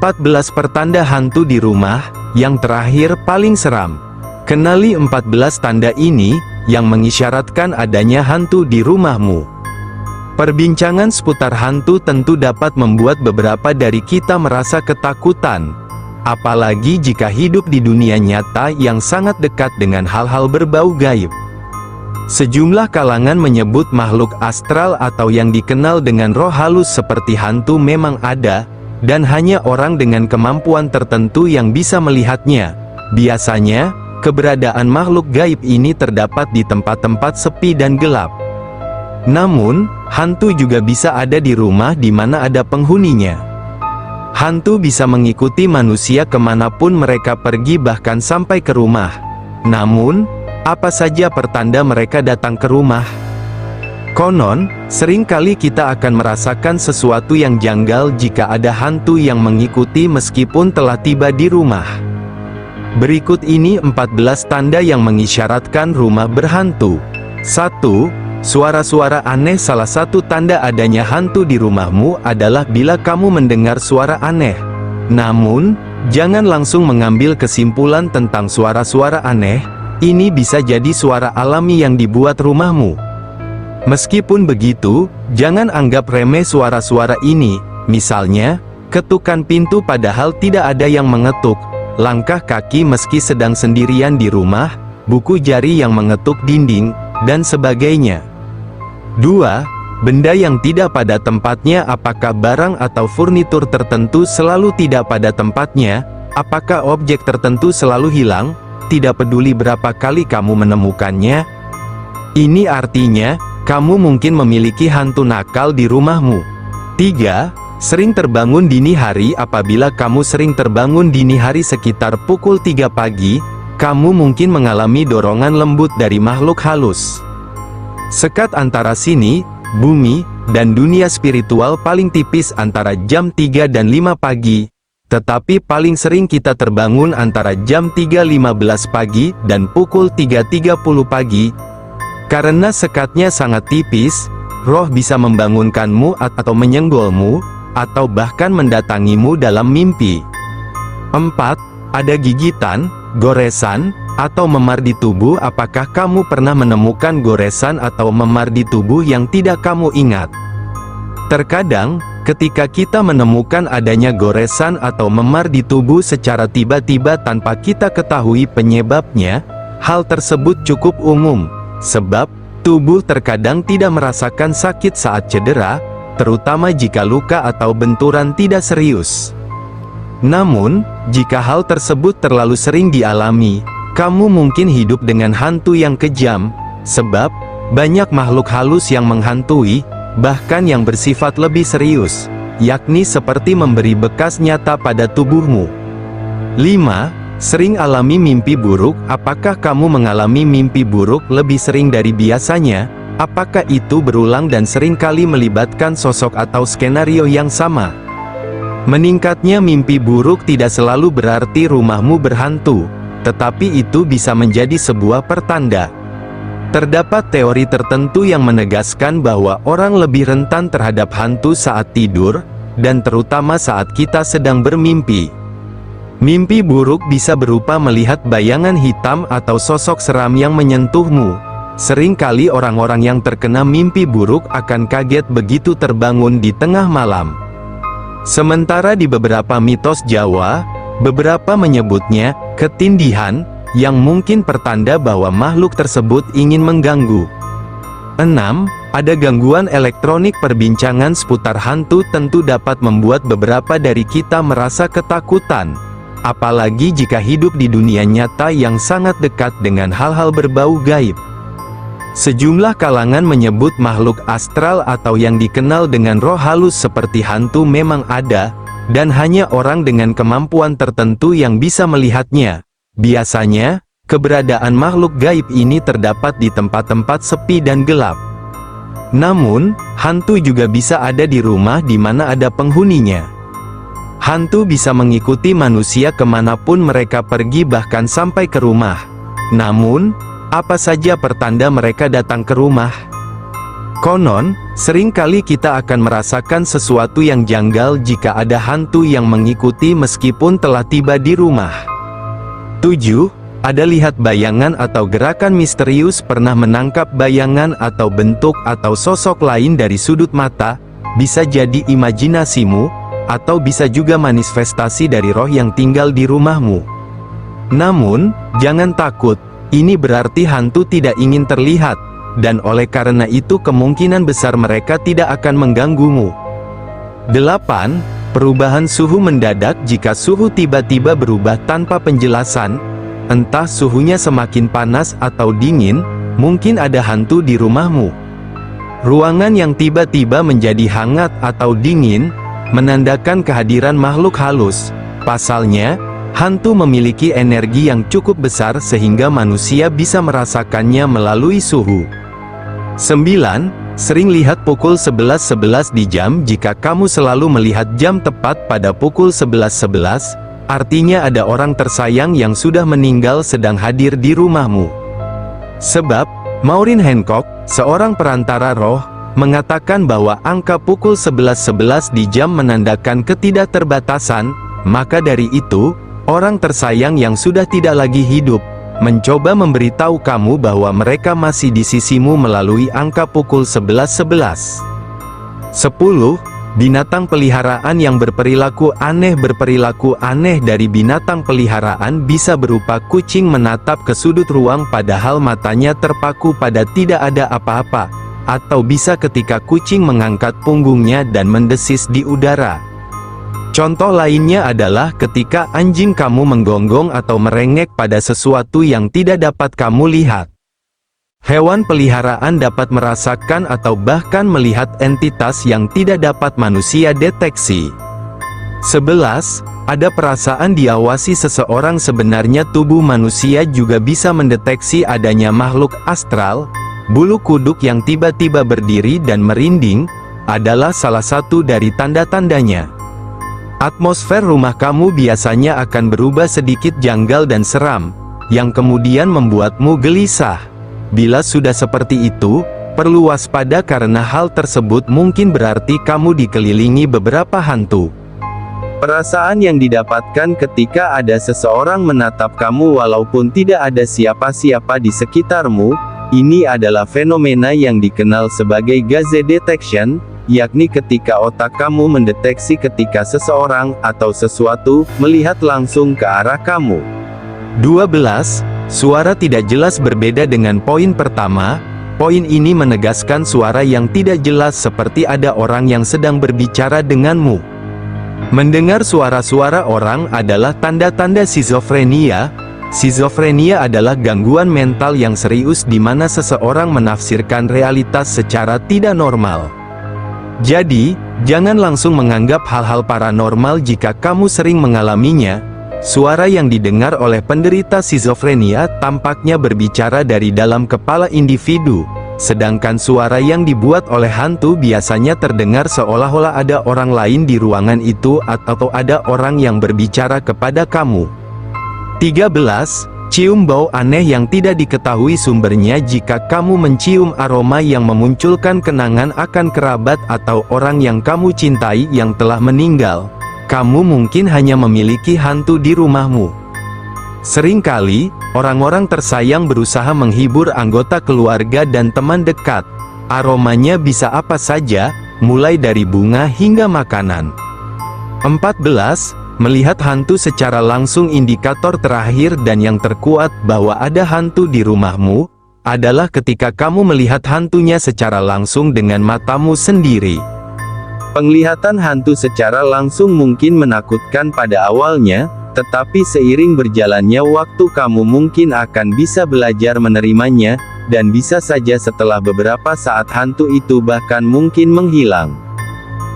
14 pertanda hantu di rumah, yang terakhir paling seram. Kenali 14 tanda ini, yang mengisyaratkan adanya hantu di rumahmu. Perbincangan seputar hantu tentu dapat membuat beberapa dari kita merasa ketakutan. Apalagi jika hidup di dunia nyata yang sangat dekat dengan hal-hal berbau gaib. Sejumlah kalangan menyebut makhluk astral atau yang dikenal dengan roh halus seperti hantu memang ada, dan hanya orang dengan kemampuan tertentu yang bisa melihatnya. Biasanya, keberadaan makhluk gaib ini terdapat di tempat-tempat sepi dan gelap. Namun, hantu juga bisa ada di rumah di mana ada penghuninya. Hantu bisa mengikuti manusia kemanapun mereka pergi bahkan sampai ke rumah. Namun, apa saja pertanda mereka datang ke rumah? Konon, seringkali kita akan merasakan sesuatu yang janggal jika ada hantu yang mengikuti meskipun telah tiba di rumah. Berikut ini 14 tanda yang mengisyaratkan rumah berhantu. 1. Suara-suara aneh. Salah satu tanda adanya hantu di rumahmu adalah bila kamu mendengar suara aneh. Namun, jangan langsung mengambil kesimpulan tentang suara-suara aneh. Ini bisa jadi suara alami yang dibuat rumahmu. Meskipun begitu, jangan anggap remeh suara-suara ini, misalnya, ketukan pintu padahal tidak ada yang mengetuk, langkah kaki meski sedang sendirian di rumah, buku jari yang mengetuk dinding, dan sebagainya. 2. Benda yang tidak pada tempatnya. Apakah barang atau furnitur tertentu selalu tidak pada tempatnya? Apakah objek tertentu selalu hilang, tidak peduli berapa kali kamu menemukannya? Ini artinya, kamu mungkin memiliki hantu nakal di rumahmu. 3. Sering terbangun dini hari. Apabila kamu sering terbangun dini hari sekitar pukul 3 pagi, kamu mungkin mengalami dorongan lembut dari makhluk halus. Sekat antara sini, bumi, dan dunia spiritual paling tipis antara jam 3 dan 5 pagi, tetapi paling sering kita terbangun antara jam 3.15 pagi dan pukul 3.30 pagi. Karena sekatnya sangat tipis, roh bisa membangunkanmu atau menyenggolmu, atau bahkan mendatangimu dalam mimpi. 4. Ada gigitan, goresan, atau memar di tubuh. Apakah kamu pernah menemukan goresan atau memar di tubuh yang tidak kamu ingat? Terkadang, ketika kita menemukan adanya goresan atau memar di tubuh secara tiba-tiba tanpa kita ketahui penyebabnya, hal tersebut cukup umum. Sebab, tubuh terkadang tidak merasakan sakit saat cedera, terutama jika luka atau benturan tidak serius. Namun, jika hal tersebut terlalu sering dialami, kamu mungkin hidup dengan hantu yang kejam, sebab, banyak makhluk halus yang menghantui, bahkan yang bersifat lebih serius, yakni seperti memberi bekas nyata pada tubuhmu. 5. Sering alami mimpi buruk. Apakah kamu mengalami mimpi buruk lebih sering dari biasanya? Apakah itu berulang dan seringkali melibatkan sosok atau skenario yang sama? Meningkatnya mimpi buruk tidak selalu berarti rumahmu berhantu, tetapi itu bisa menjadi sebuah pertanda. Terdapat teori tertentu yang menegaskan bahwa orang lebih rentan terhadap hantu saat tidur, dan terutama saat kita sedang bermimpi. Mimpi buruk bisa berupa melihat bayangan hitam atau sosok seram yang menyentuhmu. Seringkali orang-orang yang terkena mimpi buruk akan kaget begitu terbangun di tengah malam. Sementara di beberapa mitos Jawa, beberapa menyebutnya ketindihan, yang mungkin pertanda bahwa makhluk tersebut ingin mengganggu. 6. Ada gangguan elektronik. Perbincangan seputar hantu tentu dapat membuat beberapa dari kita merasa ketakutan, apalagi jika hidup di dunia nyata yang sangat dekat dengan hal-hal berbau gaib. Sejumlah kalangan menyebut makhluk astral atau yang dikenal dengan roh halus seperti hantu memang ada, dan hanya orang dengan kemampuan tertentu yang bisa melihatnya. Biasanya, keberadaan makhluk gaib ini terdapat di tempat-tempat sepi dan gelap. Namun, hantu juga bisa ada di rumah di mana ada penghuninya. Hantu bisa mengikuti manusia kemanapun mereka pergi, bahkan sampai ke rumah. Namun, apa saja pertanda mereka datang ke rumah? Konon, seringkali kita akan merasakan sesuatu yang janggal jika ada hantu yang mengikuti meskipun telah tiba di rumah. 7. Ada lihat bayangan atau gerakan misterius. Pernah menangkap bayangan atau bentuk atau sosok lain dari sudut mata, bisa jadi imajinasimu, atau bisa juga manifestasi dari roh yang tinggal di rumahmu. Namun, jangan takut. Ini berarti hantu tidak ingin terlihat, dan oleh karena itu kemungkinan besar mereka tidak akan mengganggumu. 8. Perubahan suhu mendadak. Jika suhu tiba-tiba berubah tanpa penjelasan, entah suhunya semakin panas atau dingin, mungkin ada hantu di rumahmu. Ruangan yang tiba-tiba menjadi hangat atau dingin, menandakan kehadiran makhluk halus. Pasalnya, hantu memiliki energi yang cukup besar sehingga manusia bisa merasakannya melalui suhu. 9. Sering lihat pukul 11.11 di jam. Jika kamu selalu melihat jam tepat pada pukul 11.11, artinya ada orang tersayang yang sudah meninggal sedang hadir di rumahmu. Sebab, Maureen Hancock, seorang perantara roh, mengatakan bahwa angka pukul 11.11 di jam menandakan ketidakterbatasan. Maka dari itu, orang tersayang yang sudah tidak lagi hidup, mencoba memberitahu kamu bahwa mereka masih di sisimu melalui angka pukul 11.11. 10. Binatang peliharaan yang berperilaku aneh. Berperilaku aneh dari binatang peliharaan bisa berupa kucing menatap ke sudut ruang padahal matanya terpaku pada tidak ada apa-apa, atau bisa ketika kucing mengangkat punggungnya dan mendesis di udara. Contoh lainnya adalah ketika anjing kamu menggonggong atau merengek pada sesuatu yang tidak dapat kamu lihat. Hewan peliharaan dapat merasakan atau bahkan melihat entitas yang tidak dapat manusia deteksi. 11. Ada perasaan diawasi seseorang. Sebenarnya tubuh manusia juga bisa mendeteksi adanya makhluk astral. Bulu kuduk yang tiba-tiba berdiri dan merinding adalah salah satu dari tanda-tandanya. Atmosfer rumah kamu biasanya akan berubah sedikit janggal dan seram, yang kemudian membuatmu gelisah. Bila sudah seperti itu, perlu waspada karena hal tersebut mungkin berarti kamu dikelilingi beberapa hantu. Perasaan yang didapatkan ketika ada seseorang menatap kamu walaupun tidak ada siapa-siapa di sekitarmu, ini adalah fenomena yang dikenal sebagai gaze detection, yakni ketika otak kamu mendeteksi ketika seseorang atau sesuatu melihat langsung ke arah kamu. 12. Suara tidak jelas. Berbeda dengan poin pertama, poin ini menegaskan suara yang tidak jelas seperti ada orang yang sedang berbicara denganmu. Mendengar suara-suara orang adalah tanda-tanda skizofrenia. Skizofrenia adalah gangguan mental yang serius di mana seseorang menafsirkan realitas secara tidak normal. Jadi, jangan langsung menganggap hal-hal paranormal jika kamu sering mengalaminya. Suara yang didengar oleh penderita skizofrenia tampaknya berbicara dari dalam kepala individu, sedangkan suara yang dibuat oleh hantu biasanya terdengar seolah-olah ada orang lain di ruangan itu atau ada orang yang berbicara kepada kamu. 13. Cium bau aneh yang tidak diketahui sumbernya. Jika kamu mencium aroma yang memunculkan kenangan akan kerabat atau orang yang kamu cintai yang telah meninggal, Kamu mungkin hanya memiliki hantu di rumahmu. Seringkali, orang-orang tersayang berusaha menghibur anggota keluarga dan teman dekat. Aromanya bisa apa saja, mulai dari bunga hingga makanan. 14. Melihat hantu secara langsung. Indikator terakhir dan yang terkuat bahwa ada hantu di rumahmu, adalah ketika kamu melihat hantunya secara langsung dengan matamu sendiri. Penglihatan hantu secara langsung mungkin menakutkan pada awalnya, tetapi seiring berjalannya waktu kamu mungkin akan bisa belajar menerimanya, dan bisa saja setelah beberapa saat hantu itu bahkan mungkin menghilang.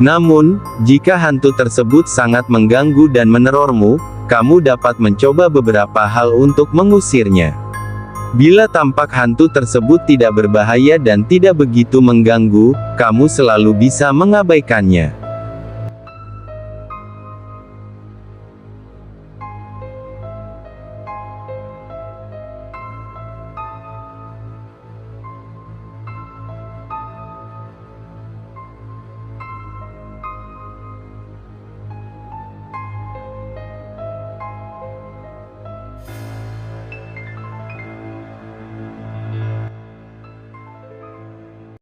Namun, jika hantu tersebut sangat mengganggu dan menerormu, kamu dapat mencoba beberapa hal untuk mengusirnya. Bila tampak hantu tersebut tidak berbahaya dan tidak begitu mengganggu, kamu selalu bisa mengabaikannya.